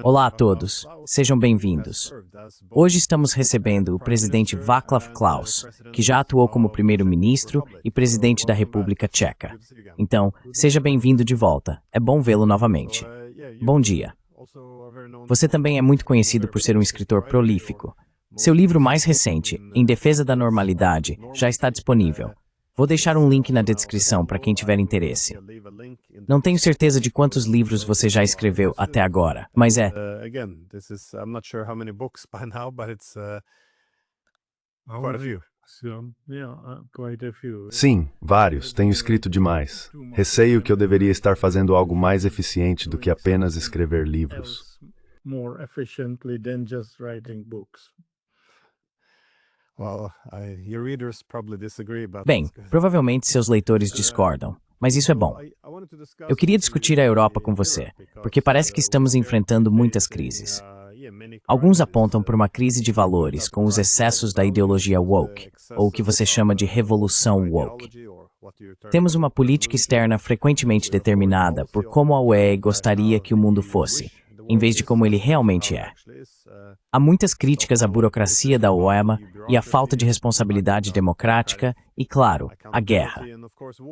Olá a todos, sejam bem-vindos. Hoje estamos recebendo o presidente Václav Klaus, que já atuou como primeiro-ministro e presidente da República Tcheca. Então, seja bem-vindo de volta. É bom vê-lo novamente. Bom dia. Você também é muito conhecido por ser um escritor prolífico. Seu livro mais recente, Em Defesa da Normalidade, já está disponível. Vou deixar um link na descrição para quem tiver interesse. Não tenho certeza de quantos livros você já escreveu até agora, mas Sim, vários. Tenho escrito demais. Receio que eu deveria estar fazendo algo mais eficiente do que apenas escrever livros. Bem, provavelmente seus leitores discordam, mas isso é bom. Eu queria discutir a Europa com você, porque parece que estamos enfrentando muitas crises. Alguns apontam por uma crise de valores com os excessos da ideologia woke, ou o que você chama de revolução woke. Temos uma política externa frequentemente determinada por como a UE gostaria que o mundo fosse, em vez de como ele realmente é. Há muitas críticas à burocracia da OEMA e à falta de responsabilidade democrática e, claro, à guerra.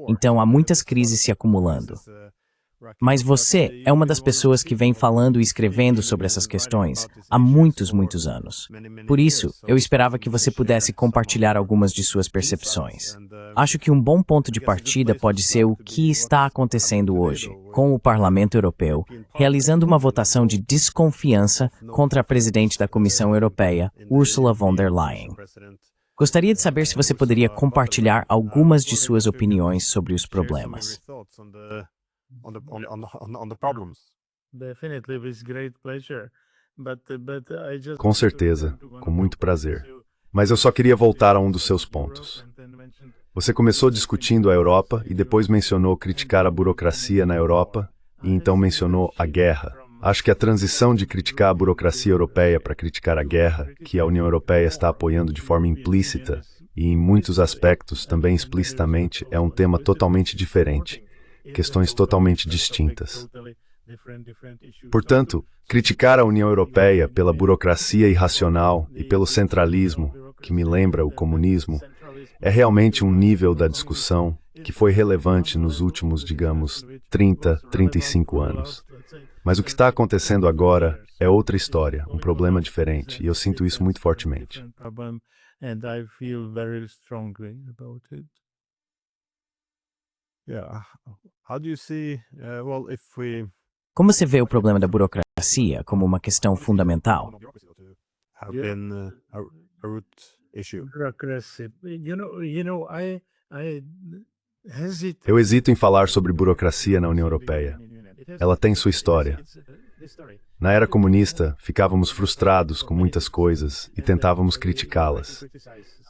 Então, há muitas crises se acumulando. Mas você é uma das pessoas que vem falando e escrevendo sobre essas questões há muitos anos. Por isso, eu esperava que você pudesse compartilhar algumas de suas percepções. Acho que um bom ponto de partida pode ser o que está acontecendo hoje, com o Parlamento Europeu, realizando uma votação de desconfiança contra a presidente da Comissão Europeia, Ursula von der Leyen. Gostaria de saber se você poderia compartilhar algumas de suas opiniões sobre os problemas. Com certeza, com muito prazer. Mas eu só queria voltar a um dos seus pontos. Você começou discutindo a Europa e depois mencionou criticar a burocracia na Europa e então mencionou a guerra. Acho que a transição de criticar a burocracia europeia para criticar a guerra, que a União Europeia está apoiando de forma implícita e em muitos aspectos também explicitamente, é um tema totalmente diferente. Questões totalmente distintas. Portanto, criticar a União Europeia pela burocracia irracional e pelo centralismo, que me lembra o comunismo, é realmente um nível da discussão que foi relevante nos últimos, digamos, 35 anos. Mas o que está acontecendo agora é outra história, um problema diferente, e eu sinto isso muito fortemente. Como você vê o problema da burocracia como uma questão fundamental? Eu hesito em falar sobre burocracia na União Europeia. Ela tem sua história. Na era comunista, ficávamos frustrados com muitas coisas e tentávamos criticá-las.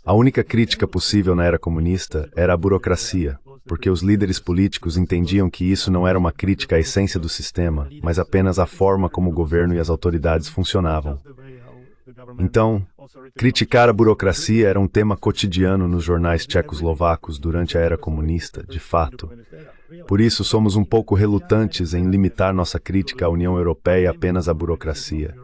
A única crítica possível na era comunista era a burocracia, porque os líderes políticos entendiam que isso não era uma crítica à essência do sistema, mas apenas à forma como o governo e as autoridades funcionavam. Então, criticar a burocracia era um tema cotidiano nos jornais tchecoslovacos durante a era comunista, de fato. Por isso, somos um pouco relutantes em limitar nossa crítica à União Europeia apenas à burocracia.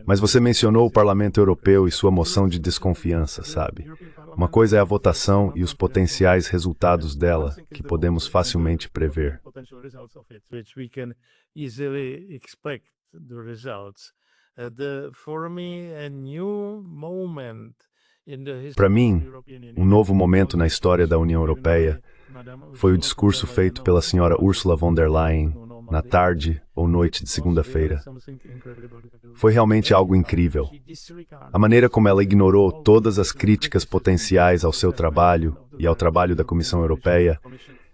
Mas você mencionou o Parlamento Europeu e sua moção de desconfiança, sabe? Uma coisa é a votação e os potenciais resultados dela, que podemos facilmente prever. Para mim, um novo momento na história da União Europeia foi o discurso feito pela senhora Ursula von der Leyen na tarde ou noite de segunda-feira. Foi realmente algo incrível. A maneira como ela ignorou todas as críticas potenciais ao seu trabalho e ao trabalho da Comissão Europeia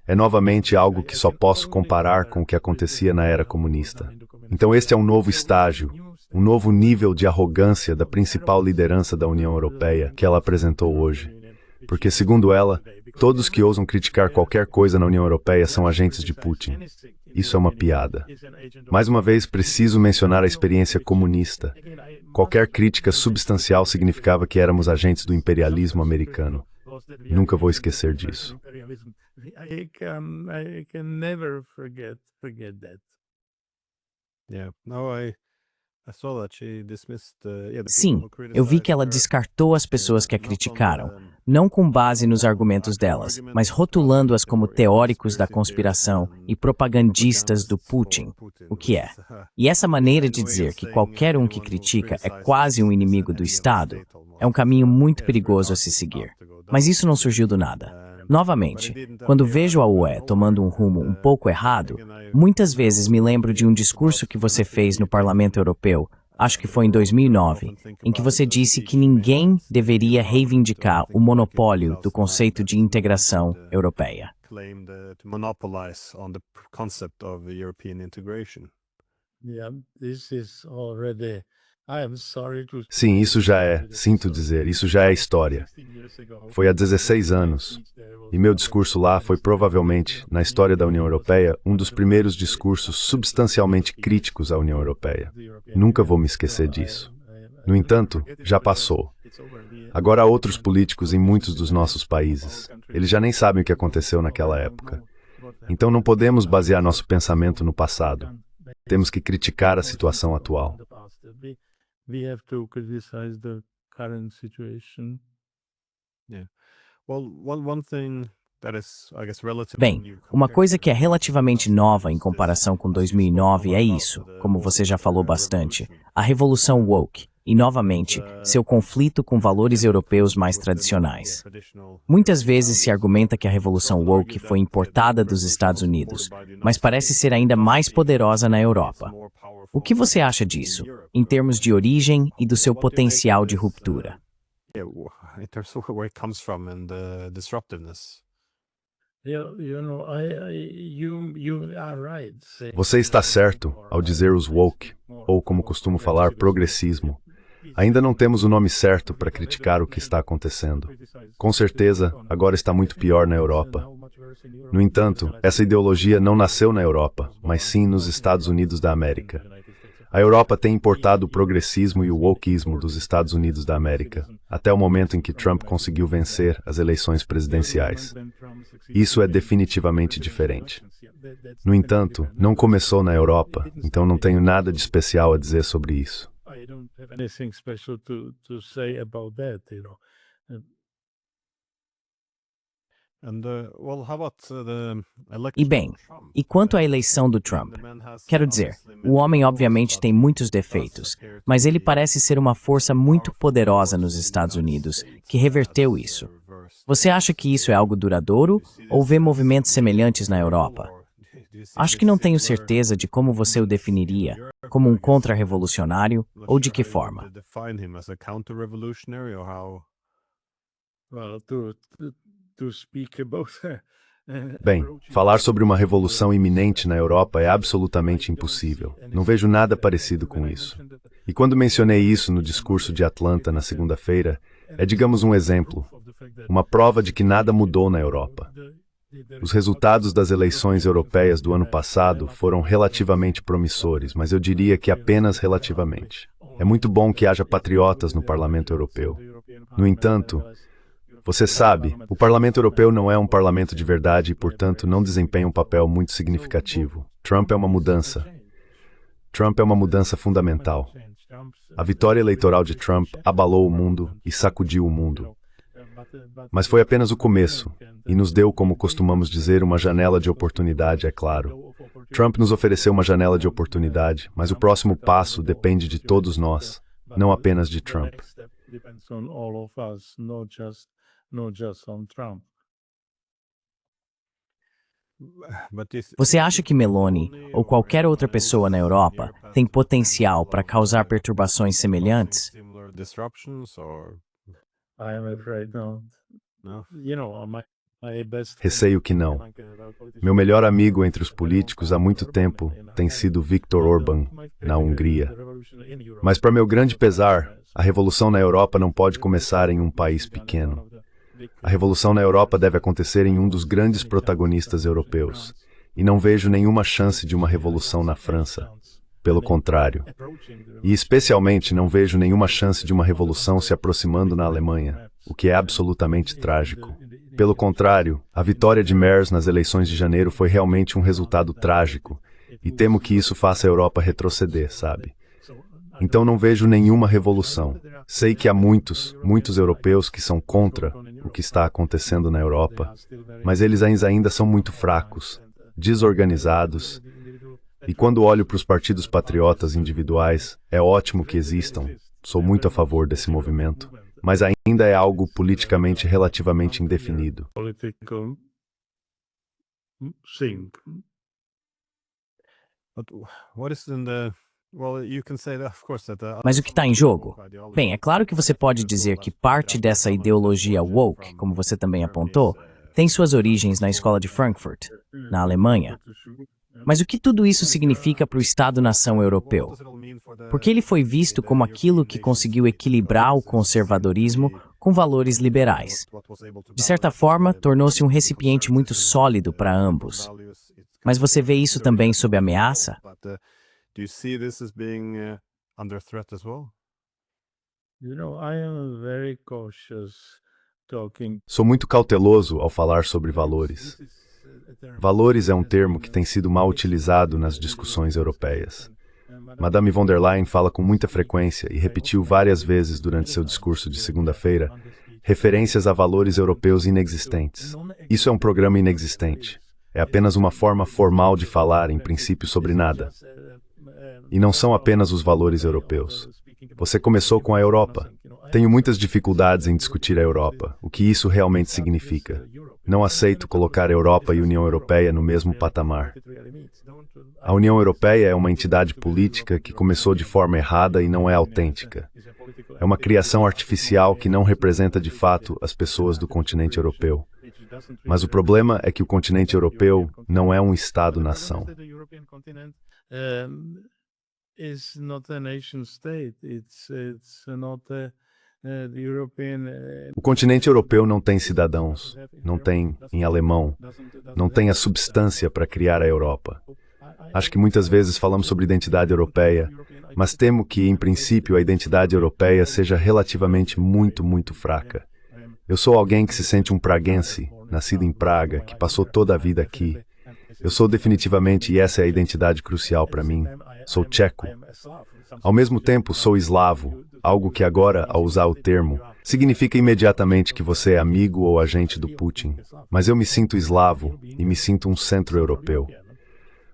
é novamente algo que só posso comparar com o que acontecia na era comunista. Então este é um novo estágio, um novo nível de arrogância da principal liderança da União Europeia que ela apresentou hoje. Porque, segundo ela, todos que ousam criticar qualquer coisa na União Europeia são agentes de Putin. Isso é uma piada. Mais uma vez, preciso mencionar a experiência comunista. Qualquer crítica substancial significava que éramos agentes do imperialismo americano. Nunca vou esquecer disso. Sim, eu vi que ela descartou as pessoas que a criticaram, não com base nos argumentos delas, mas rotulando-as como teóricos da conspiração e propagandistas do Putin, o que é. E essa maneira de dizer que qualquer um que critica é quase um inimigo do Estado é um caminho muito perigoso a se seguir. Mas isso não surgiu do nada. Novamente, quando vejo a UE tomando um rumo um pouco errado, muitas vezes me lembro de um discurso que você fez no Parlamento Europeu, acho que foi em 2009, em que você disse que ninguém deveria reivindicar o monopólio do conceito de integração europeia. Sim, isso já é, sinto dizer, isso já é história. Foi há 16 anos, e meu discurso lá foi provavelmente, na história da União Europeia, um dos primeiros discursos substancialmente críticos à União Europeia. Nunca vou me esquecer disso. No entanto, já passou. Agora há outros políticos em muitos dos nossos países. Eles já nem sabem o que aconteceu naquela época. Então não podemos basear nosso pensamento no passado. Temos que criticar a situação atual. We have to criticize the current situation. Bem, uma coisa que é relativamente nova em comparação com 2009 é isso, como você já falou bastante, a revolução woke, e novamente, seu conflito com valores europeus mais tradicionais. Muitas vezes se argumenta que a revolução woke foi importada dos Estados Unidos, mas parece ser ainda mais poderosa na Europa. O que você acha disso, em termos de origem e do seu potencial de ruptura? Você está certo ao dizer os woke, ou como costumo falar, progressismo. Ainda não temos o nome certo para criticar o que está acontecendo. Com certeza, agora está muito pior na Europa. No entanto, essa ideologia não nasceu na Europa, mas sim nos Estados Unidos da América. A Europa tem importado o progressismo e o wokeismo dos Estados Unidos da América, até o momento em que Trump conseguiu vencer as eleições presidenciais. Isso é definitivamente diferente. No entanto, não começou na Europa, então não tenho nada de especial a dizer sobre isso. E bem, e quanto à eleição do Trump? Quero dizer, o homem obviamente tem muitos defeitos, mas ele parece ser uma força muito poderosa nos Estados Unidos, que reverteu isso. Você acha que isso é algo duradouro ou vê movimentos semelhantes na Europa? Acho que não tenho certeza de como você o definiria, como um contra-revolucionário ou de que forma. Bem, falar sobre uma revolução iminente na Europa é absolutamente impossível. Não vejo nada parecido com isso. E quando mencionei isso no discurso de Atlanta na segunda-feira, é, digamos, um exemplo, uma prova de que nada mudou na Europa. Os resultados das eleições europeias do ano passado foram relativamente promissores, mas eu diria que apenas relativamente. É muito bom que haja patriotas no Parlamento Europeu. No entanto, você sabe, o Parlamento Europeu não é um parlamento de verdade e, portanto, não desempenha um papel muito significativo. Trump é uma mudança. Trump é uma mudança fundamental. A vitória eleitoral de Trump abalou o mundo e sacudiu o mundo. Mas foi apenas o começo, e nos deu, como costumamos dizer, uma janela de oportunidade, é claro. Trump nos ofereceu uma janela de oportunidade, mas o próximo passo depende de todos nós, não apenas de Trump. Você acha que Meloni, ou qualquer outra pessoa na Europa, tem potencial para causar perturbações semelhantes? Receio que não. Meu melhor amigo entre os políticos há muito tempo tem sido Viktor Orbán, na Hungria. Mas, para meu grande pesar, a revolução na Europa não pode começar em um país pequeno. A revolução na Europa deve acontecer em um dos grandes protagonistas europeus. E não vejo nenhuma chance de uma revolução na França. Pelo contrário. E especialmente não vejo nenhuma chance de uma revolução se aproximando na Alemanha. o que é absolutamente trágico. Pelo contrário, a vitória de Merz nas eleições de janeiro foi realmente um resultado trágico, e temo que isso faça a Europa retroceder, sabe? Então não vejo nenhuma revolução. Sei que há muitos europeus que são contra o que está acontecendo na Europa, mas eles ainda são muito fracos, desorganizados, e quando olho para os partidos patriotas individuais, é ótimo que existam, sou muito a favor desse movimento, mas ainda é algo politicamente relativamente indefinido. Mas o que está em jogo? Bem, é claro que você pode dizer que parte dessa ideologia woke, como você também apontou, tem suas origens na escola de Frankfurt, na Alemanha. Mas o que tudo isso significa para o Estado-nação europeu? Porque ele foi visto como aquilo que conseguiu equilibrar o conservadorismo com valores liberais. De certa forma, tornou-se um recipiente muito sólido para ambos. Mas você vê isso também sob ameaça? Sou muito cauteloso ao falar sobre valores. Valores é um termo que tem sido mal utilizado nas discussões europeias. Madame von der Leyen fala com muita frequência e repetiu várias vezes durante seu discurso de segunda-feira referências a valores europeus inexistentes. Isso é um programa inexistente. É apenas uma forma formal de falar, em princípio, sobre nada. E não são apenas os valores europeus. Você começou com a Europa. Tenho muitas dificuldades em discutir a Europa, o que isso realmente significa. Não aceito colocar a Europa e a União Europeia no mesmo patamar. A União Europeia é uma entidade política que começou de forma errada e não é autêntica. É uma criação artificial que não representa de fato as pessoas do continente europeu. Mas o problema é que o continente europeu não é um Estado-nação. O continente europeu não tem cidadãos, não tem, em alemão, não tem a substância para criar a Europa. Acho que muitas vezes falamos sobre identidade europeia, mas temo que, em princípio, a identidade europeia seja relativamente muito fraca. Eu sou alguém que se sente um praguense, nascido em Praga, que passou toda a vida aqui. Eu sou definitivamente, e essa é a identidade crucial para mim, sou tcheco. Ao mesmo tempo, sou eslavo, algo que agora, ao usar o termo, significa imediatamente que você é amigo ou agente do Putin. Mas eu me sinto eslavo e me sinto um centro-europeu.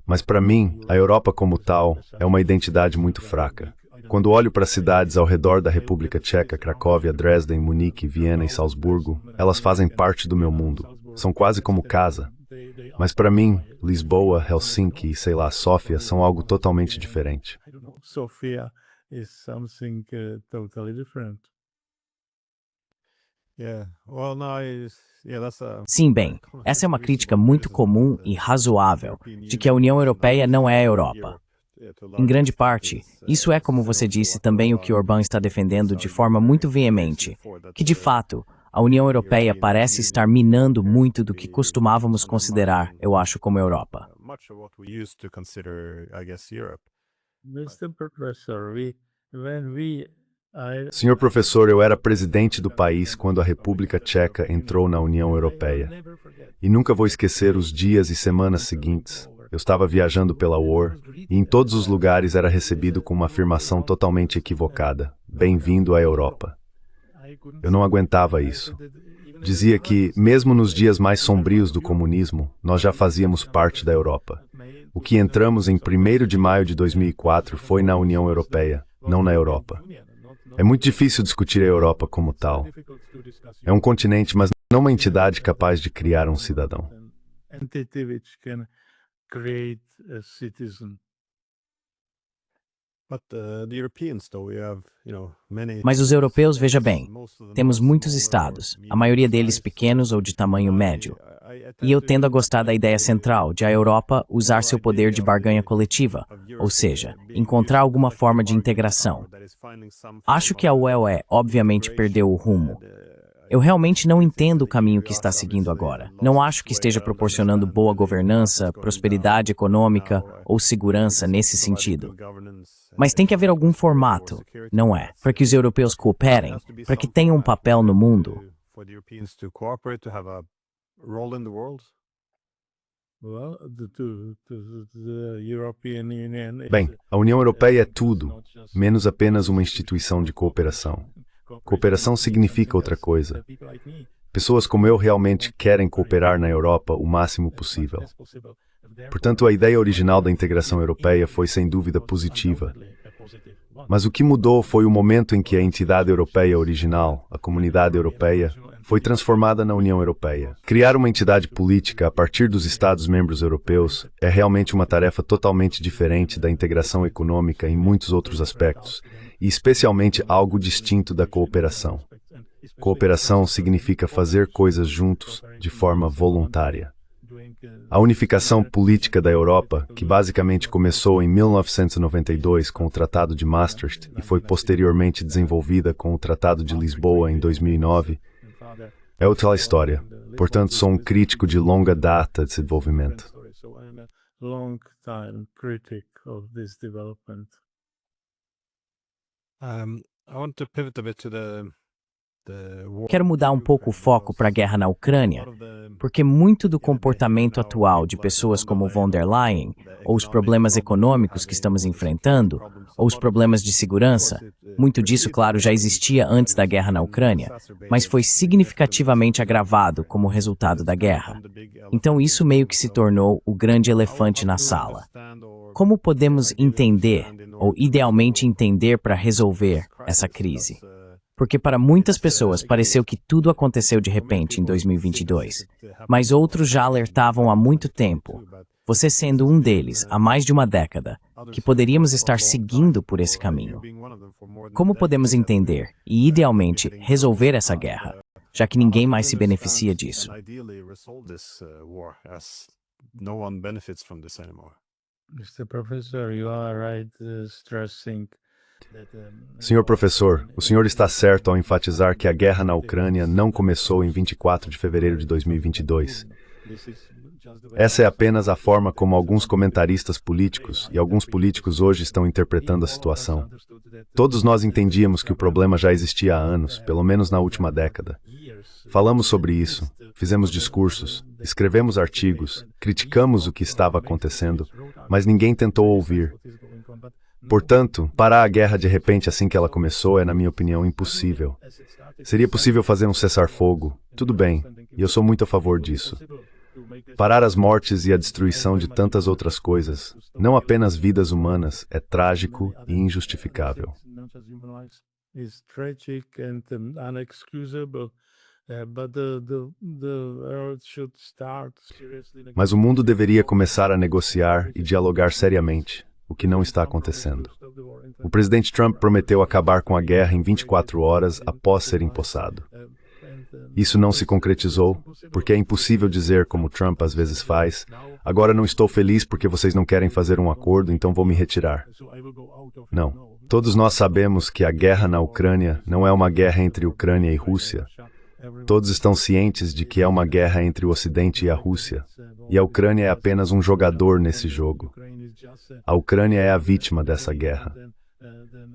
Mas para mim, a Europa como tal é uma identidade muito fraca. Quando olho para cidades ao redor da República Tcheca, Cracóvia, Dresden, Munique, Viena e Salzburgo, elas fazem parte do meu mundo. São quase como casa. Mas para mim, Lisboa, Helsinki e, sei lá, Sófia são algo totalmente diferente. Sofia is something totally different. Sim, bem, essa é uma crítica muito comum e razoável, de que a União Europeia não é a Europa. Em grande parte, isso é, como você disse, também o que Orbán está defendendo de forma muito veemente, que de fato, a União Europeia parece estar minando muito do que costumávamos considerar, eu acho, como Europa. Senhor professor, eu era presidente do país quando a República Tcheca entrou na União Europeia. E nunca vou esquecer os dias e semanas seguintes. Eu estava viajando pela UOR e em todos os lugares era recebido com uma afirmação totalmente equivocada. Bem-vindo à Europa. Eu não aguentava isso. Dizia que, mesmo nos dias mais sombrios do comunismo, nós já fazíamos parte da Europa. O que entramos em 1º de maio de 2004 foi na União Europeia, não na Europa. É muito difícil discutir a Europa como tal. É um continente, mas não uma entidade capaz de criar um cidadão. Mas os europeus, veja bem, temos muitos estados, a maioria deles pequenos ou de tamanho médio. E eu tendo a gostar da ideia central de a Europa usar seu poder de barganha coletiva, ou seja, encontrar alguma forma de integração. Acho que a UE, obviamente, perdeu o rumo. Eu realmente não entendo o caminho que está seguindo agora. Não acho que esteja proporcionando boa governança, prosperidade econômica ou segurança nesse sentido. Mas tem que haver algum formato, não é? Para que os europeus cooperem, para que tenham um papel no mundo. Bem, a União Europeia é tudo, menos apenas uma instituição de cooperação. Cooperação significa outra coisa. Pessoas como eu realmente querem cooperar na Europa o máximo possível. Portanto, a ideia original da integração europeia foi sem dúvida positiva. Mas o que mudou foi o momento em que a entidade europeia original, a Comunidade Europeia, foi transformada na União Europeia. Criar uma entidade política a partir dos Estados-membros europeus é realmente uma tarefa totalmente diferente da integração econômica em muitos outros aspectos, e especialmente algo distinto da cooperação. Cooperação significa fazer coisas juntos, de forma voluntária. A unificação política da Europa, que basicamente começou em 1992 com o Tratado de Maastricht e foi posteriormente desenvolvida com o Tratado de Lisboa em 2009, é outra história. Portanto, sou um crítico de longa data desse desenvolvimento. Quero mudar um pouco o foco para a guerra na Ucrânia, porque muito do comportamento atual de pessoas como von der Leyen, ou os problemas econômicos que estamos enfrentando, ou os problemas de segurança, muito disso, claro, já existia antes da guerra na Ucrânia, mas foi significativamente agravado como resultado da guerra. Então isso meio que se tornou o grande elefante na sala. Como podemos entender, ou idealmente entender para resolver essa crise? Porque para muitas pessoas pareceu que tudo aconteceu de repente em 2022, mas outros já alertavam há muito tempo, você sendo um deles há mais de uma década, que poderíamos estar seguindo por esse caminho. Como podemos entender e, idealmente, resolver essa guerra, já que ninguém mais se beneficia disso? Mr. Professor, you are right, stressing. Senhor professor, o senhor está certo ao enfatizar que a guerra na Ucrânia não começou em 24 de fevereiro de 2022. Essa é apenas a forma como alguns comentaristas políticos e alguns políticos hoje estão interpretando a situação. Todos nós entendíamos que o problema já existia há anos, pelo menos na última década. Falamos sobre isso, fizemos discursos, escrevemos artigos, criticamos o que estava acontecendo, mas ninguém tentou ouvir. Portanto, parar a guerra de repente assim que ela começou é, na minha opinião, impossível. Seria possível fazer um cessar-fogo? Tudo bem, e eu sou muito a favor disso. Parar as mortes e a destruição de tantas outras coisas, não apenas vidas humanas, é trágico e injustificável. Mas o mundo deveria começar a negociar e dialogar seriamente, o que não está acontecendo. O presidente Trump prometeu acabar com a guerra em 24 horas após ser empossado. Isso não se concretizou, porque é impossível dizer, como Trump às vezes faz, agora não estou feliz porque vocês não querem fazer um acordo, então vou me retirar. Não. Todos nós sabemos que a guerra na Ucrânia não é uma guerra entre Ucrânia e Rússia. Todos estão cientes de que é uma guerra entre o Ocidente e a Rússia. E a Ucrânia é apenas um jogador nesse jogo. A Ucrânia é a vítima dessa guerra.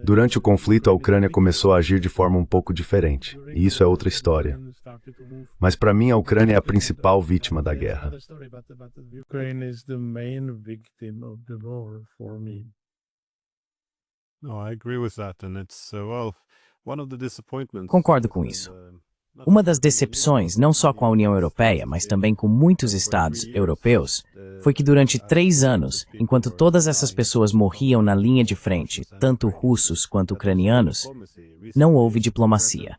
Durante o conflito, a Ucrânia começou a agir de forma um pouco diferente, e isso é outra história. Mas para mim, a Ucrânia é a principal vítima da guerra. Concordo com isso. Uma das decepções, não só com a União Europeia, mas também com muitos estados europeus, foi que durante 3 anos, enquanto todas essas pessoas morriam na linha de frente, tanto russos quanto ucranianos, não houve diplomacia.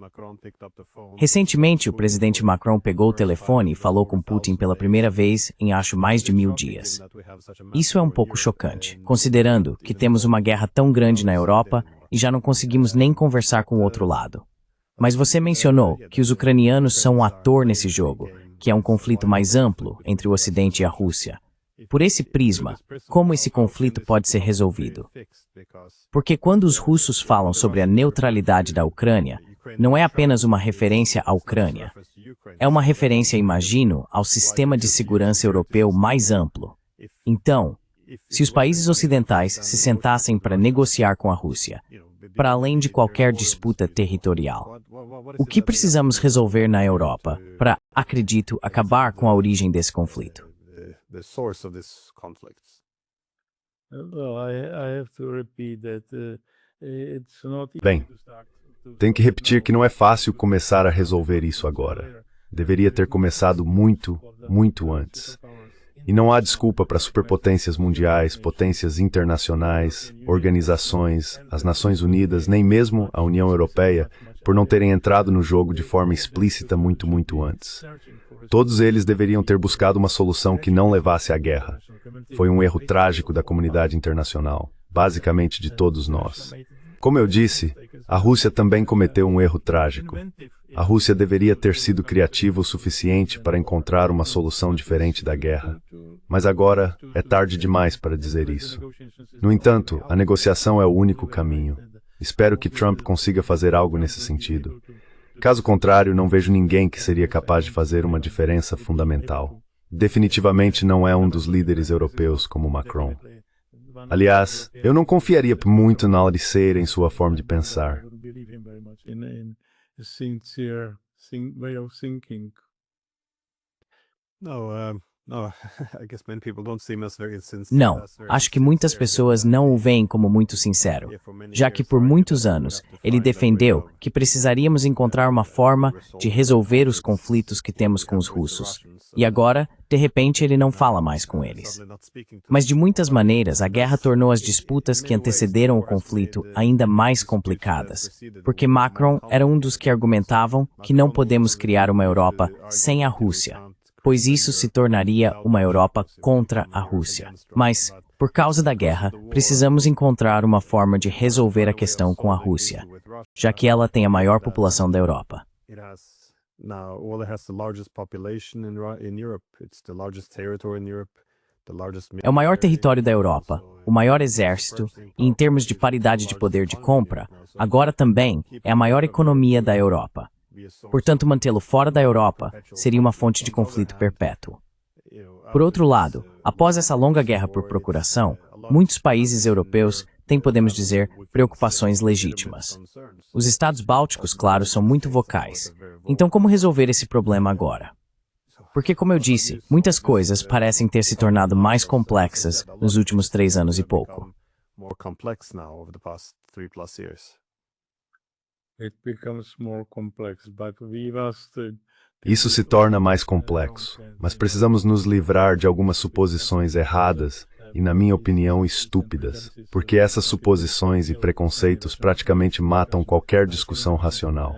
Recentemente, o presidente Macron pegou o telefone e falou com Putin pela primeira vez em acho mais de 1000 dias. Isso é um pouco chocante, considerando que temos uma guerra tão grande na Europa e já não conseguimos nem conversar com o outro lado. Mas você mencionou que os ucranianos são um ator nesse jogo, que é um conflito mais amplo entre o Ocidente e a Rússia. Por esse prisma, como esse conflito pode ser resolvido? Porque quando os russos falam sobre a neutralidade da Ucrânia, não é apenas uma referência à Ucrânia. É uma referência, imagino, ao sistema de segurança europeu mais amplo. Então, se os países ocidentais se sentassem para negociar com a Rússia, para além de qualquer disputa territorial, o que precisamos resolver na Europa para, acredito, acabar com a origem desse conflito? Bem, tenho que repetir que não é fácil começar a resolver isso agora. Deveria ter começado muito, muito antes. E não há desculpa para superpotências mundiais, potências internacionais, organizações, as Nações Unidas, nem mesmo a União Europeia, por não terem entrado no jogo de forma explícita muito, muito antes. Todos eles deveriam ter buscado uma solução que não levasse à guerra. Foi um erro trágico da comunidade internacional, basicamente de todos nós. Como eu disse, a Rússia também cometeu um erro trágico. A Rússia deveria ter sido criativa o suficiente para encontrar uma solução diferente da guerra. Mas agora é tarde demais para dizer isso. No entanto, a negociação é o único caminho. Espero que Trump consiga fazer algo nesse sentido. Caso contrário, não vejo ninguém que seria capaz de fazer uma diferença fundamental. Definitivamente não é um dos líderes europeus como Macron. Aliás, eu não confiaria muito na Aliceira em sua forma de pensar. Não, acho que muitas pessoas não o veem como muito sincero, já que por muitos anos ele defendeu que precisaríamos encontrar uma forma de resolver os conflitos que temos com os russos. E agora, de repente, ele não fala mais com eles. Mas de muitas maneiras, a guerra tornou as disputas que antecederam o conflito ainda mais complicadas, porque Macron era um dos que argumentavam que não podemos criar uma Europa sem a Rússia, pois isso se tornaria uma Europa contra a Rússia. Mas, por causa da guerra, precisamos encontrar uma forma de resolver a questão com a Rússia, já que ela tem a maior população da Europa. É o maior território da Europa, o maior exército, e em termos de paridade de poder de compra, agora também é a maior economia da Europa. Portanto, mantê-lo fora da Europa seria uma fonte de conflito perpétuo. Por outro lado, após essa longa guerra por procuração, muitos países europeus têm, podemos dizer, preocupações legítimas. Os estados bálticos, claro, são muito vocais. Então, como resolver esse problema agora? Porque, como eu disse, muitas coisas parecem ter se tornado mais complexas nos últimos 3 anos e pouco. Isso se torna mais complexo, mas precisamos nos livrar de algumas suposições erradas e, na minha opinião, estúpidas, porque essas suposições e preconceitos praticamente matam qualquer discussão racional.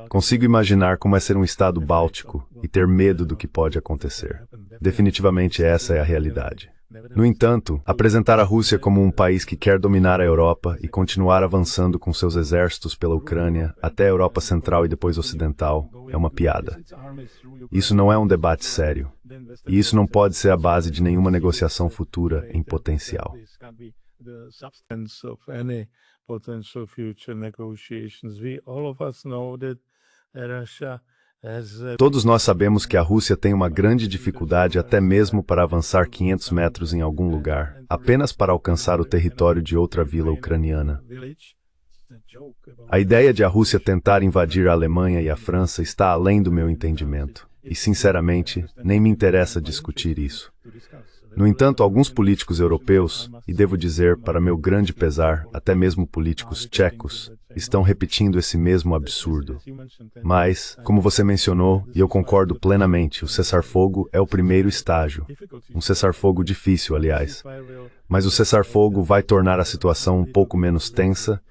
Consigo imaginar como é ser um estado báltico e ter medo do que pode acontecer. Definitivamente essa é a realidade. No entanto, apresentar a Rússia como um país que quer dominar a Europa e continuar avançando com seus exércitos pela Ucrânia até a Europa Central e depois Ocidental é uma piada. Isso não é um debate sério. E isso não pode ser a base de nenhuma negociação futura em potencial. Todos nós sabemos que a Rússia tem uma grande dificuldade até mesmo para avançar 500 metros em algum lugar, apenas para alcançar o território de outra vila ucraniana. A ideia de a Rússia tentar invadir a Alemanha e a França está além do meu entendimento, e sinceramente, nem me interessa discutir isso. No entanto, alguns políticos europeus, e devo dizer, para meu grande pesar, até mesmo políticos tchecos, estão repetindo esse mesmo absurdo. Mas, como você mencionou, e eu concordo plenamente, o cessar-fogo é o primeiro estágio. Um cessar-fogo difícil, aliás. Mas o cessar-fogo vai tornar a situação um pouco menos tensa,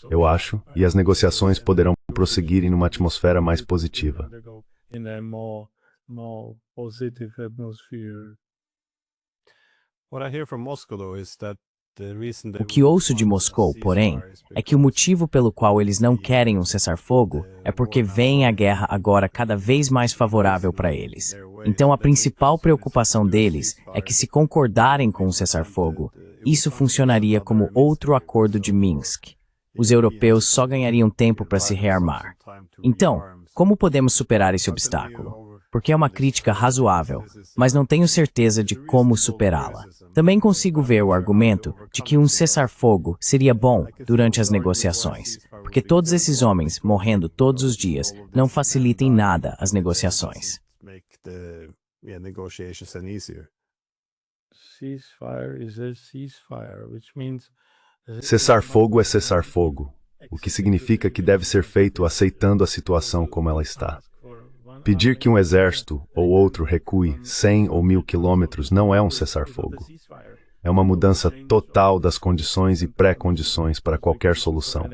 eu acho, e as negociações poderão prosseguir em uma atmosfera mais positiva. O que ouço de Moscou, porém, é que o motivo pelo qual eles não querem um cessar-fogo é porque veem a guerra agora cada vez mais favorável para eles. Então a principal preocupação deles é que, se concordarem com um cessar-fogo, isso funcionaria como outro acordo de Minsk. Os europeus só ganhariam tempo para se rearmar. Então, como podemos superar esse obstáculo? Porque é uma crítica razoável, mas não tenho certeza de como superá-la. Também consigo ver o argumento de que um cessar-fogo seria bom durante as negociações, porque todos esses homens morrendo todos os dias não facilitam em nada as negociações. Cessar-fogo é cessar-fogo, o que significa que deve ser feito aceitando a situação como ela está. Pedir que um exército ou outro recue 100 ou 1000 quilômetros não é um cessar-fogo. É uma mudança total das condições e pré-condições para qualquer solução.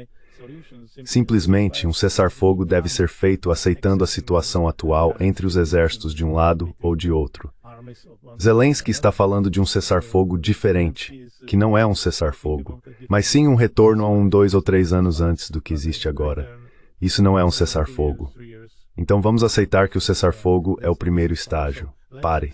Simplesmente, um cessar-fogo deve ser feito aceitando a situação atual entre os exércitos de um lado ou de outro. Zelensky está falando de um cessar-fogo diferente, que não é um cessar-fogo, mas sim um retorno a 2 ou 3 anos antes do que existe agora. Isso não é um cessar-fogo. Então vamos aceitar que o cessar-fogo é o primeiro estágio. Pare.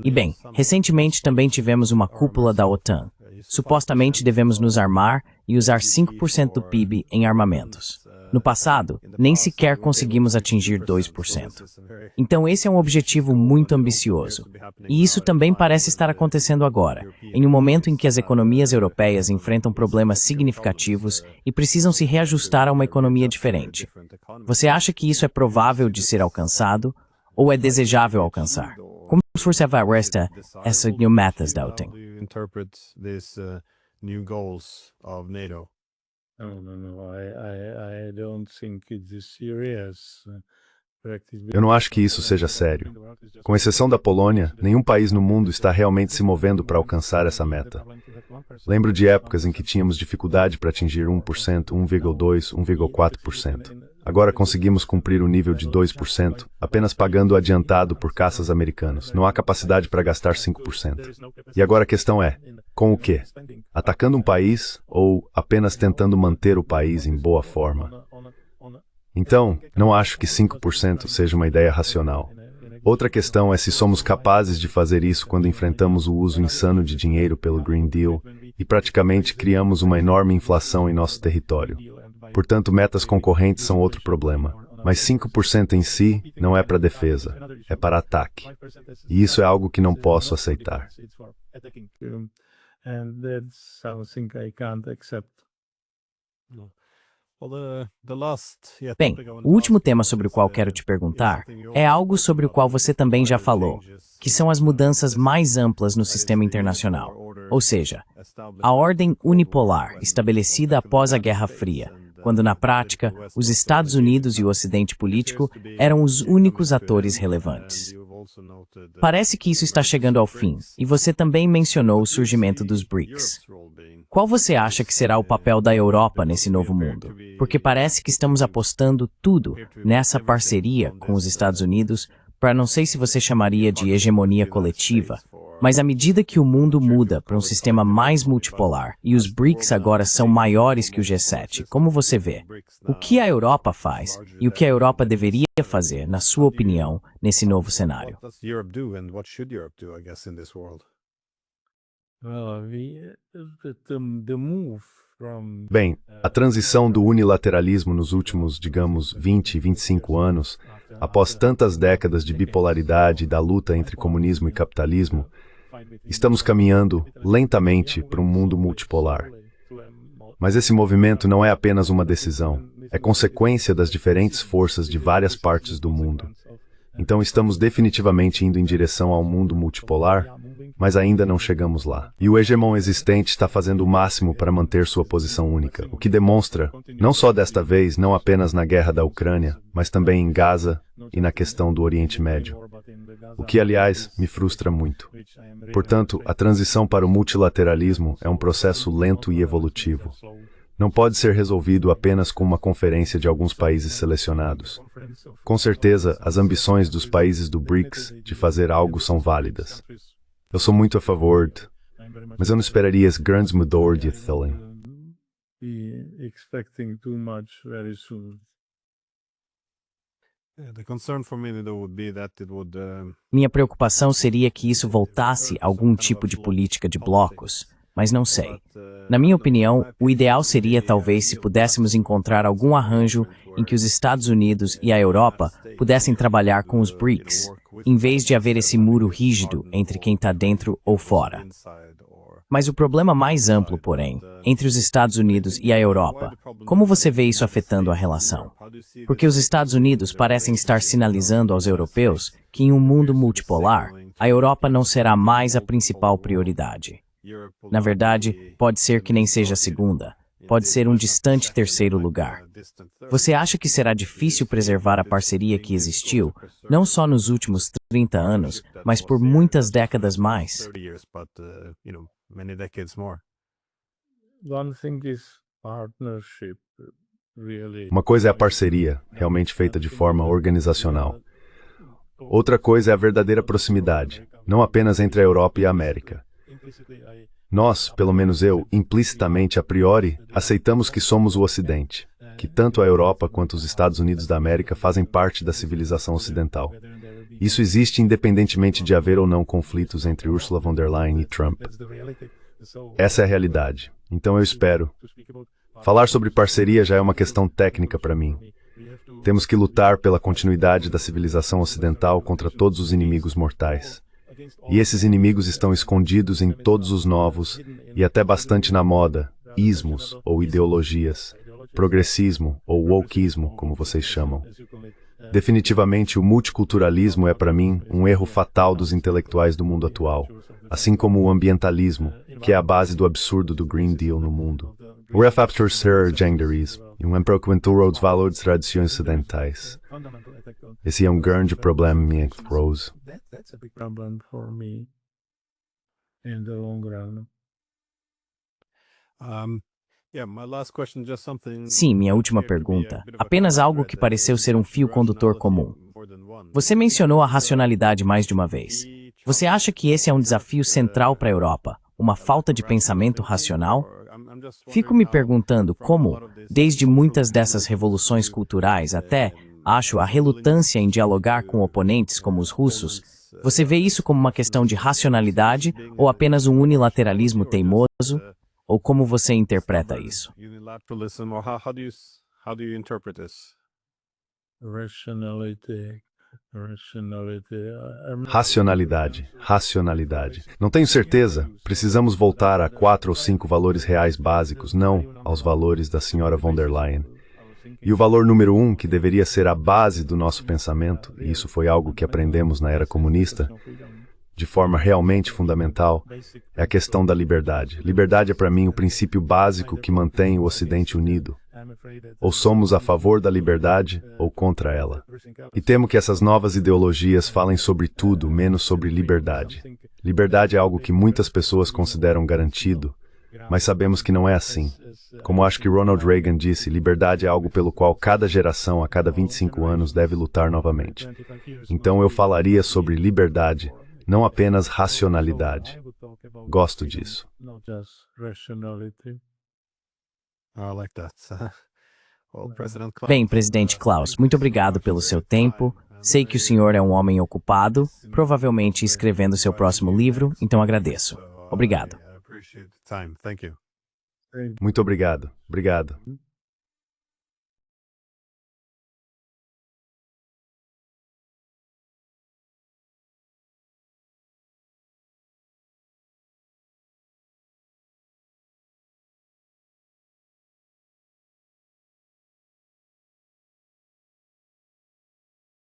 E bem, recentemente também tivemos uma cúpula da OTAN. Supostamente devemos nos armar e usar 5% do PIB em armamentos. No passado, nem sequer conseguimos atingir 2%. Então esse é um objetivo muito ambicioso. E isso também parece estar acontecendo agora, em um momento em que as economias europeias enfrentam problemas significativos e precisam se reajustar a uma economia diferente. Você acha que isso é provável de ser alcançado ou é desejável alcançar? Como você vai ver essas metas da OTAN? Eu não acho que isso seja sério. Com exceção da Polônia, nenhum país no mundo está realmente se movendo para alcançar essa meta. Lembro de épocas em que tínhamos dificuldade para atingir 1%, 1,2%, 1,4%. Agora conseguimos cumprir o nível de 2%, apenas pagando adiantado por caças americanos. Não há capacidade para gastar 5%. E agora a questão é, com o quê? Atacando um país ou apenas tentando manter o país em boa forma? Então, não acho que 5% seja uma ideia racional. Outra questão é se somos capazes de fazer isso quando enfrentamos o uso insano de dinheiro pelo Green Deal e praticamente criamos uma enorme inflação em nosso território. Portanto, metas concorrentes são outro problema. Mas 5% em si não é para defesa, é para ataque. E isso é algo que não posso aceitar. Bem, o último tema sobre o qual quero te perguntar é algo sobre o qual você também já falou, que são as mudanças mais amplas no sistema internacional, ou seja, a ordem unipolar estabelecida após a Guerra Fria, quando na prática os Estados Unidos e o Ocidente político eram os únicos atores relevantes. Parece que isso está chegando ao fim, e você também mencionou o surgimento dos BRICS. Qual você acha que será o papel da Europa nesse novo mundo? Porque parece que estamos apostando tudo nessa parceria com os Estados Unidos para não sei se você chamaria de hegemonia coletiva, mas à medida que o mundo muda para um sistema mais multipolar e os BRICS agora são maiores que o G7, como você vê? O que a Europa faz e o que a Europa deveria fazer, na sua opinião, nesse novo cenário? Bem, a transição do unilateralismo nos últimos, digamos, 20, 25 anos, após tantas décadas de bipolaridade e da luta entre comunismo e capitalismo, estamos caminhando lentamente para um mundo multipolar. Mas esse movimento não é apenas uma decisão, é consequência das diferentes forças de várias partes do mundo. Então estamos definitivamente indo em direção a um mundo multipolar, mas ainda não chegamos lá. E o hegemon existente está fazendo o máximo para manter sua posição única, o que demonstra, não só desta vez, não apenas na guerra da Ucrânia, mas também em Gaza e na questão do Oriente Médio. O que, aliás, me frustra muito. Portanto, a transição para o multilateralismo é um processo lento e evolutivo. Não pode ser resolvido apenas com uma conferência de alguns países selecionados. Com certeza, as ambições dos países do BRICS de fazer algo são válidas. Eu sou muito a favor de, mas eu não esperaria as grandes mudanças de Thilling. Minha preocupação seria que isso voltasse a algum tipo de política de blocos, mas não sei. Na minha opinião, o ideal seria talvez se pudéssemos encontrar algum arranjo em que os Estados Unidos e a Europa pudessem trabalhar com os BRICS, em vez de haver esse muro rígido entre quem está dentro ou fora. Mas o problema mais amplo, porém, entre os Estados Unidos e a Europa, como você vê isso afetando a relação? Porque os Estados Unidos parecem estar sinalizando aos europeus que em um mundo multipolar, a Europa não será mais a principal prioridade. Na verdade, pode ser que nem seja a segunda. Pode ser um distante terceiro lugar. Você acha que será difícil preservar a parceria que existiu, não só nos últimos 30 anos, mas por muitas décadas mais? Uma coisa é a parceria, realmente feita de forma organizacional. Outra coisa é a verdadeira proximidade, não apenas entre a Europa e a América. Nós, pelo menos eu, implicitamente, a priori, aceitamos que somos o Ocidente, que tanto a Europa quanto os Estados Unidos da América fazem parte da civilização ocidental. Isso existe independentemente de haver ou não conflitos entre Ursula von der Leyen e Trump. Essa é a realidade. Então eu espero. Falar sobre parceria já é uma questão técnica para mim. Temos que lutar pela continuidade da civilização ocidental contra todos os inimigos mortais. E esses inimigos estão escondidos em todos os novos, e até bastante na moda, ismos ou ideologias, progressismo ou wokeismo, como vocês chamam. Definitivamente, o multiculturalismo é, para mim, um erro fatal dos intelectuais do mundo atual, assim como o ambientalismo, que é a base do absurdo do Green Deal no mundo. O refactor ser genderismo e um empreocupação dos valores tradições ocidentais. Esse é um grande problema, minha Rose. That's a big problem for me in the long run. Sim, minha última pergunta. Apenas algo que pareceu ser um fio condutor comum. Você mencionou a racionalidade mais de uma vez. Você acha que esse é um desafio central para a Europa? Uma falta de pensamento racional? Fico me perguntando como, desde muitas dessas revoluções culturais até, acho, a relutância em dialogar com oponentes como os russos, você vê isso como uma questão de racionalidade ou apenas um unilateralismo teimoso? Ou como você interpreta isso? Racionalidade. Não tenho certeza. Precisamos voltar a 4 ou 5 valores reais básicos, não aos valores da senhora von der Leyen. E o valor número 1, que deveria ser a base do nosso pensamento, e isso foi algo que aprendemos na era comunista, de forma realmente fundamental, é a questão da liberdade. Liberdade é para mim o princípio básico que mantém o Ocidente unido. Ou somos a favor da liberdade ou contra ela. E temo que essas novas ideologias falem sobre tudo, menos sobre liberdade. Liberdade é algo que muitas pessoas consideram garantido, mas sabemos que não é assim. Como acho que Ronald Reagan disse, liberdade é algo pelo qual cada geração a cada 25 anos deve lutar novamente. Então eu falaria sobre liberdade, não apenas racionalidade. Gosto disso. Bem, presidente Klaus, muito obrigado pelo seu tempo. Sei que o senhor é um homem ocupado, provavelmente escrevendo seu próximo livro, então agradeço. Obrigado. Muito obrigado. Obrigado.